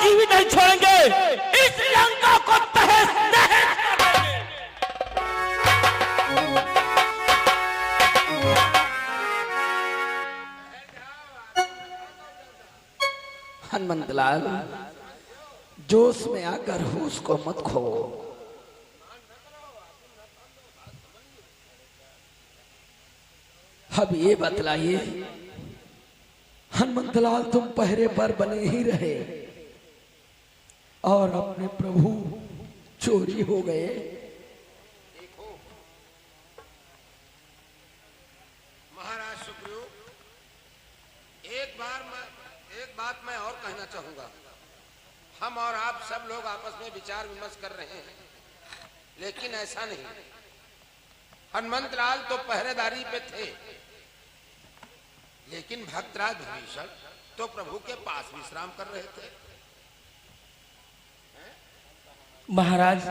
जीवित नहीं छोड़ेंगे, इस लंका को तहस नहस कर देंगे। हनुमंतलाल, जोश में आकर होश को मत खो। अब ये बतलाइए हनुमंतलाल, तुम पहरे पर बने ही रहे और अपने प्रभु चोरी हो गए। देखो महाराज सुग्रीव, एक बात मैं और कहना चाहूंगा। हम और आप सब लोग आपस में विचार विमर्श कर रहे हैं, लेकिन ऐसा नहीं। हनुमंतलाल तो पहरेदारी पे थे, लेकिन भक्तराज विभीषण तो प्रभु के पास विश्राम कर रहे थे। महाराज,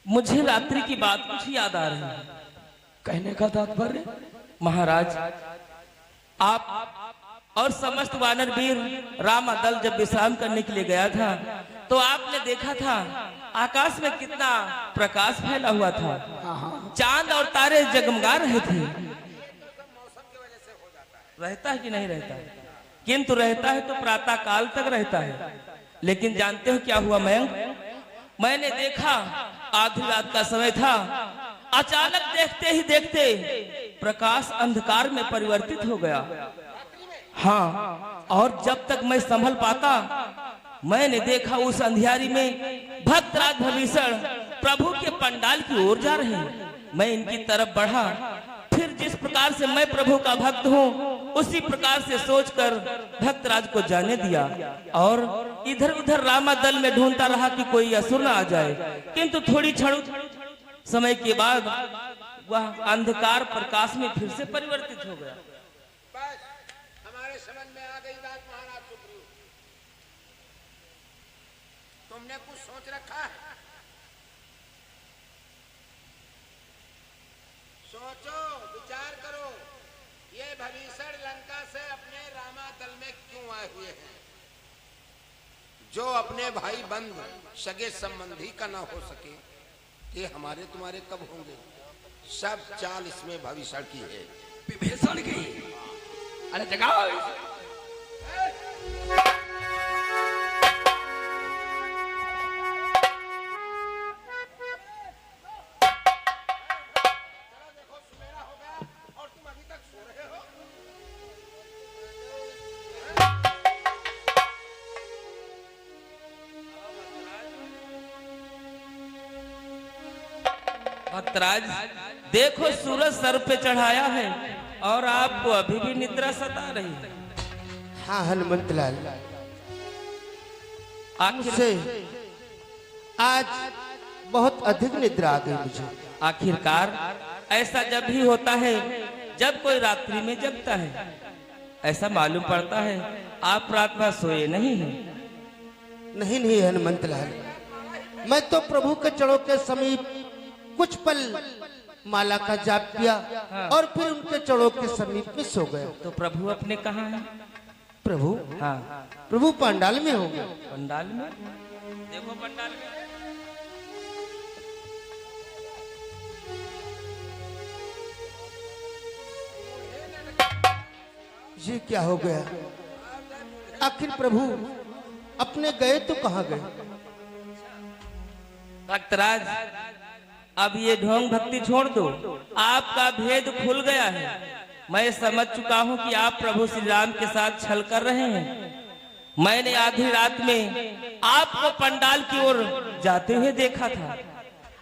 मुझे रात्रि की बात कुछ याद आ रही है। कहने का तात्पर्य? महाराज, आप और समस्त वानर वीर रामा दल जब विश्राम करने के लिए गया था, तो आपने देखा था आकाश में कितना प्रकाश फैला हुआ था। चांद और तारे जगमगा रहे थे। रहता है कि नहीं रहता है? किंतु रहता है तो प्रातः काल तक रहता है। लेकिन जानते हो क्या हुआ मयंक? मैंने देखा आधी रात का समय था, अचानक देखते ही देखते प्रकाश अंधकार में परिवर्तित हो गया। हाँ, और जब तक मैं संभल पाता, मैंने देखा उस अंधियारी में भक्तराज विभीषण प्रभु के पंडाल की ओर जा रहे हैं। मैं इनकी तरफ बढ़ा, फिर जिस प्रकार से मैं प्रभु का भक्त हूँ, उसी प्रकार से सोचकर भक्तराज को जाने दिया और इधर उधर रामा दल में ढूंढता रहा कि कोई असुर न आ जाए। किंतु थोड़ी क्षण समय के बाद वह अंधकार प्रकाश में फिर से परिवर्तित हो गया। बस हमारे समझ में आ गई बात महाराज सुग्रीव। तुमने कुछ सोच रखा है? सोचो, विचार करो, ये विभीषण लंका से अपने रामा दल में क्यों आए हुए हैं? जो अपने भाई बंधु सगे संबंधी का ना हो सके, ये हमारे तुम्हारे कब होंगे? सब चाल इसमें विभीषण की है। विभीषण की? अरे जगाओ। भक्तराज, देखो सूरज सर पे चढ़ाया है और आपको अभी भी निद्रा सता रही है। हाँ हनुमंतलाल, मुझसे आज बहुत अधिक निद्रा आ गई मुझे। आखिरकार ऐसा जब भी होता है जब कोई रात्रि में जगता है। ऐसा मालूम पड़ता है आप रात भर सोए नहीं हैं। नहीं हनुमंतलाल, मैं तो प्रभु के चरणों के समीप कुछ पल माला का जाप किया और फिर उनके चरणों के समीप में सो गया। तो प्रभु अपने कहाँ हैं? प्रभु? हाँ, प्रभु पंडाल में होंगे। पंडाल में? देखो पंडाल में। ये क्या हो गया? आखिर प्रभु अपने गए तो कहाँ गए? भक्तराज, अब ये ढोंग भक्ति छोड़ दो। आपका भेद खुल गया है। मैं समझ चुका हूँ कि आप प्रभु श्री राम के साथ छल कर रहे हैं। मैंने आधी रात में आपको पंडाल की ओर जाते हुए देखा था।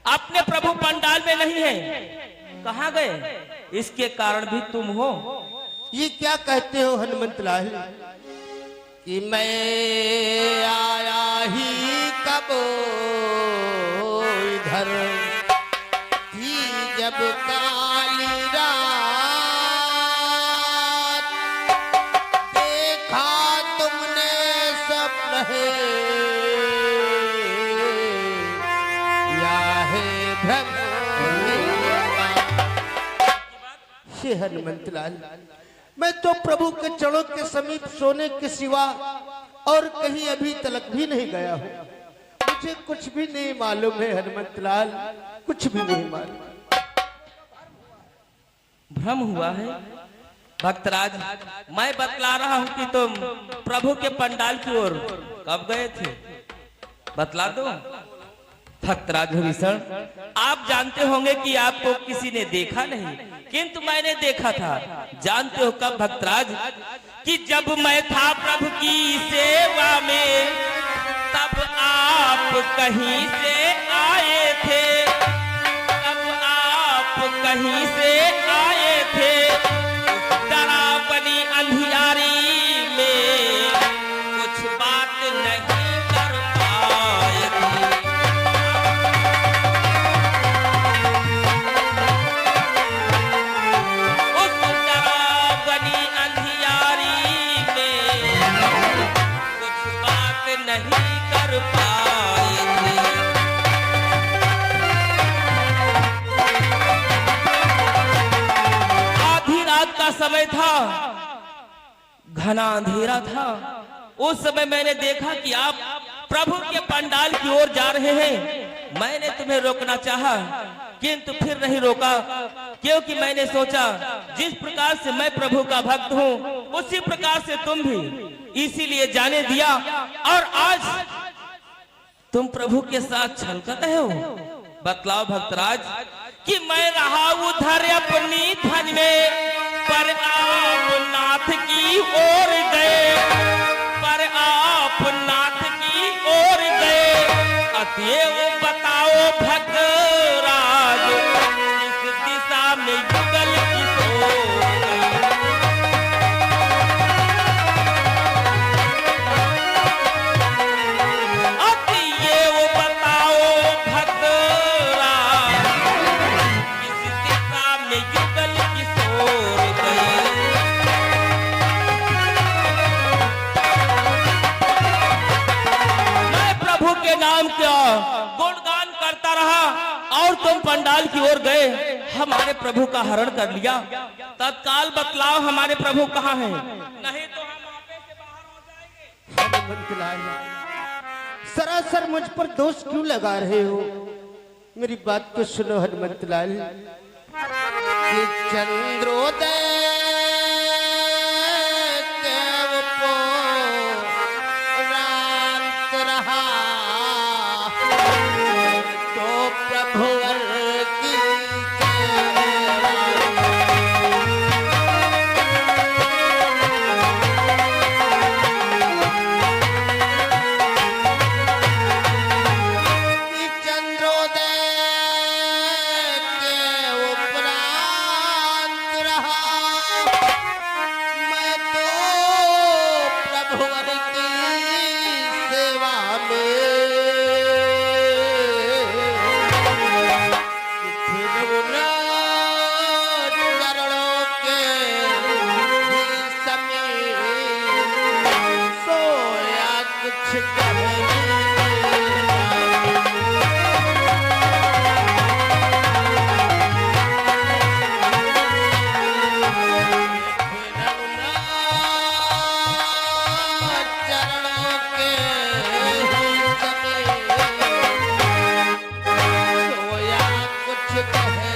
अपने प्रभु पंडाल में नहीं है, कहाँ गए? इसके कारण भी तुम हो। ये क्या कहते हो हनुमंतलाल कि मैं आया ही कब इधर थी जब काली रात, देखा तुमने सपन है या है भ्रम। हे हनुमंतलाल, मैं तो प्रभु के चरणों के समीप सोने के सिवा और कहीं अभी तलक भी नहीं गया हूँ। मुझे कुछ भी नहीं मालूम है हनुमंतलाल, कुछ भी नहीं मालूम। भ्रम हुआ है भक्तराज। मैं बतला रहा हूँ कि तुम प्रभु के पंडाल की ओर कब गए थे, बतला दो। भक्तराज विभीषण, आप जानते होंगे कि आपको किसी ने देखा नहीं, किंतु मैंने देखा था। जानते हो कब भक्तराज? कि जब मैं था प्रभु की सेवा में, तब आप कहीं से आए थे, तब आप कहीं से आए थे। डरावनी अंधियारी में कुछ बात नहीं कर पाए थे। उस डरावनी अंधियारी में कुछ बात नहीं कर पाए थे। आधी रात का समय था, घना अंधेरा था। उस समय मैंने देखा कि आप प्रभु के पंडाल की ओर जा रहे हैं। मैंने तुम्हें रोकना चाहा, किंतु फिर नहीं रोका, क्योंकि मैंने सोचा जिस प्रकार से मैं प्रभु का भक्त हूँ, उसी प्रकार से तुम भी, इसीलिए जाने दिया। और आज तुम प्रभु के साथ छल कर रहे हो। बतलाओ भक्तराज कि मैं रहा उधर अपनी धन में, पर आप नाथ की ओर गए, पर आप नाथ की ओर गए। अतएव बताओ भक्तराज, इस दिशा में युगल किस ओर गए? अतएव बताओ भक्तराज, इस दिशा में युगल किस ओर गए? मैं प्रभु के नाम का गुणगान करता रहा और तुम पंडाल की ओर गए, हमारे प्रभु का हरण कर लिया। तत्काल बतलाओ हमारे प्रभु कहाँ हैं, नहीं तो हम आपे से बाहर हो जाएंगे। हनुमंतलाल, सरासर मुझ पर दोष क्यों लगा रहे हो? मेरी बात तो सुनो हनुमंतलाल। कि चंद्रोदय देव को रात रहा, तो प्रभुवर की कि चंद्रोदय के उपरांत रहा, मैं तो प्रभुवर की सेवा में। फिर उन चरणों के ही समीप सोया कुछ कहने चरणों के ही समीप सोया कुछ कहने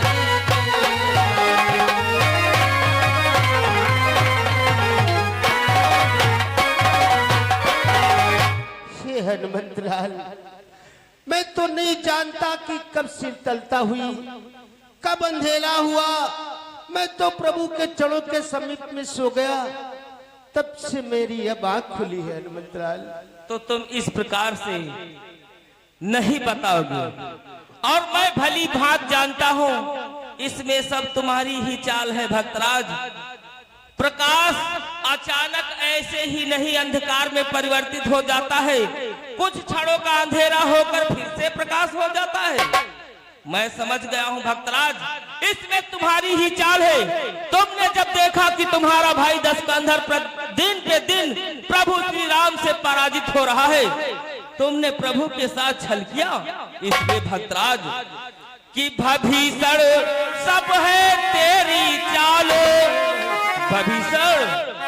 हे हनुमंतलाल, मैं तो नहीं जानता कि कब शीतलता हुई, कब अंधेरा हुआ। मैं तो प्रभु के चरणों के समीप में सो गया, तब से मेरी अब आंख खुली है हनुमंतलाल। तो तुम इस प्रकार से नहीं बताओगे, और मैं भली भांत जानता हूँ इसमें सब तुम्हारी ही चाल है भक्तराज। प्रकाश अचानक ऐसे ही नहीं अंधकार में परिवर्तित हो जाता है, कुछ क्षणों का अंधेरा होकर फिर से प्रकाश हो जाता है। मैं समझ गया हूँ भक्तराज, इसमें तुम्हारी ही चाल है। तुमने जब देखा कि तुम्हारा भाई दशकंधर दिन पे दिन प्रभु श्री राम से पराजित हो रहा है, तुमने प्रभु के साथ छल किया। इसलिए भक्तराज कि भभीषण सब है तेरी चाल, भभीषण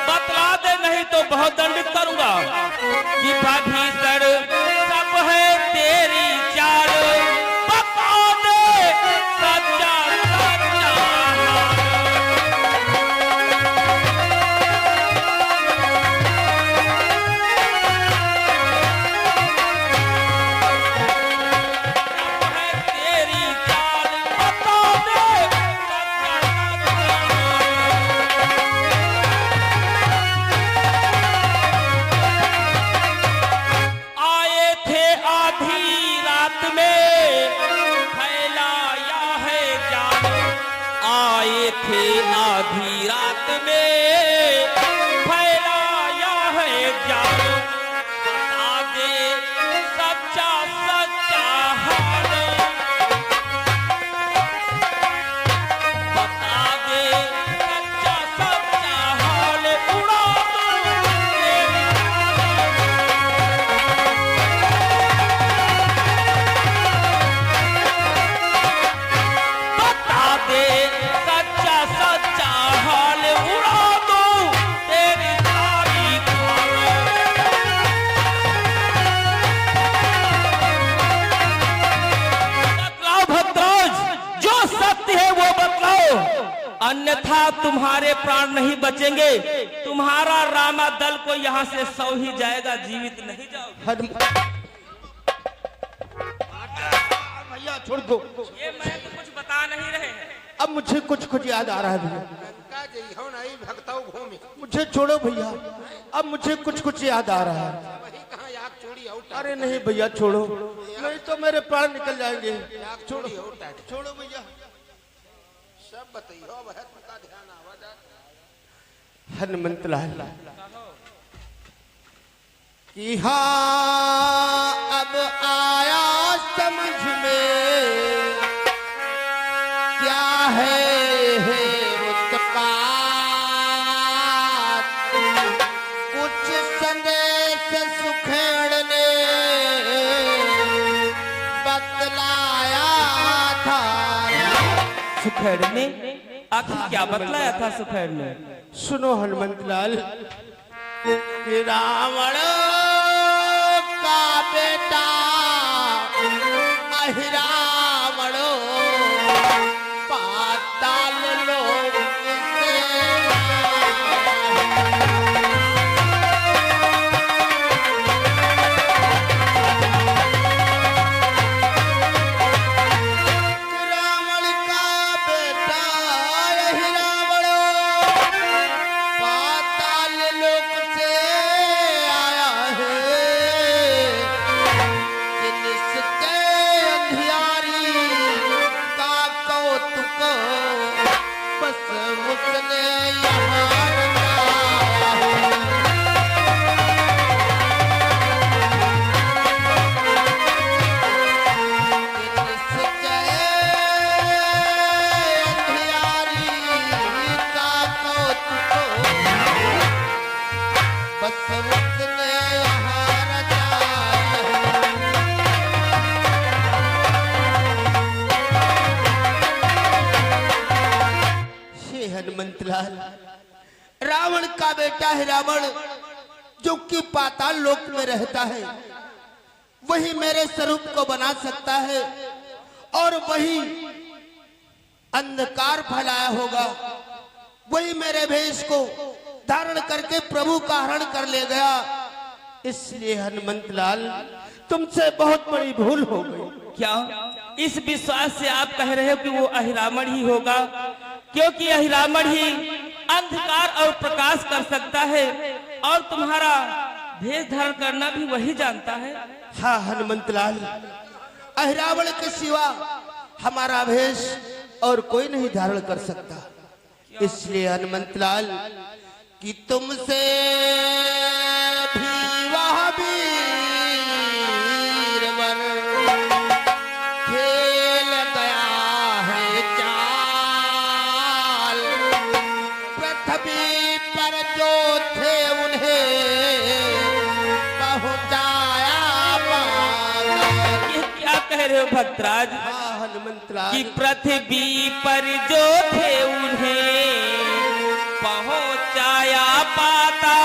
बतला दे नहीं तो बहुत दंडित करूंगा। हुआ कि भीषण सब है तेरी चाल, बता दे सच्चा सच्चा। थे आधी रात में फैलाया है जाल, बता दे सच्चा सच्चा हाल, बता दे सच्चा सच्चा हाल, उड़ा दो तेरी बता दे सच्चा सच्चा हाल, उड़ा दो तेरी सारी खाल। बतलाओ भद्राज, जो सत्य है वो बतलाओ, अन्यथा तुम्हारे प्राण नहीं बचेंगे। तुम्हारा रामा दल को यहाँ से सौ ही जाएगा, जीवित नहीं जाओगे। भैया छोड़ दो, ये मैं तो कुछ बता नहीं रहे हैं। अब मुझे कुछ याद आ रहा है भैया, लंका जइहो नहीं भक्तौ भूमि, मुझे छोड़ो भैया, अब मुझे कुछ याद आ रहा है। वही कहाँ याक चूड़ी आउट, अरे नहीं भैया छोड़ो, नहीं तो मेरे प्राण निकल जाएंगे। याक चूड़ी आउट, छोड़ो भैया। सब बताइयो महत्व का ध्यान आवाज। हनुमंत लाल कि हाँ अब आया समझ में क्या है उत्पात, कुछ संदेश सुखेड़ ने बतलाया था। सुखेड़ ने आखिर क्या बतलाया था? सुखेड़ ने सुनो हनुमंत लाल कि रावण का बेटा अहिरावण पाताल लोक से रावण का बेटा अहिरावण पाताल लोक से आया है कि निश्चय अंधियारी का कौतुक बस उसने यहाँ रचाया है। कि निश्चय अंधियारी का कौतुक बस उसने यहाँ रचाया है। श्री हनुमंत लाल, रावण का बेटा है रावण, जो कि पाताल लोक में रहता है, वही मेरे स्वरूप को बना सकता है और वही अंधकार फैलाया होगा, वही मेरे भेष को धारण करके प्रभु का हरण कर ले गया। इसलिए हनुमंत लाल तुमसे बहुत बड़ी भूल हो गई। क्या इस विश्वास से आप कह रहे हो कि वो अहिरावण ही होगा? क्योंकि अहिरावण ही अंधकार और प्रकाश कर सकता है और तुम्हारा भेष धारण करना भी वही जानता है। हाँ हनुमंत लाल, अहिरावण के सिवा हमारा भेष और कोई नहीं धारण कर सकता। इसलिए हनुमंत लाल कि तुमसे भी वह वीरवर खेल गया है चाल, पृथ्वी पर जो थे उन्हें पहुंचाया पार। ये क्या कह रहे हो भक्तराज हाँ हनुमंत लाल, कि पृथ्वी पर जो थे उन्हें पहुंचाया पाता।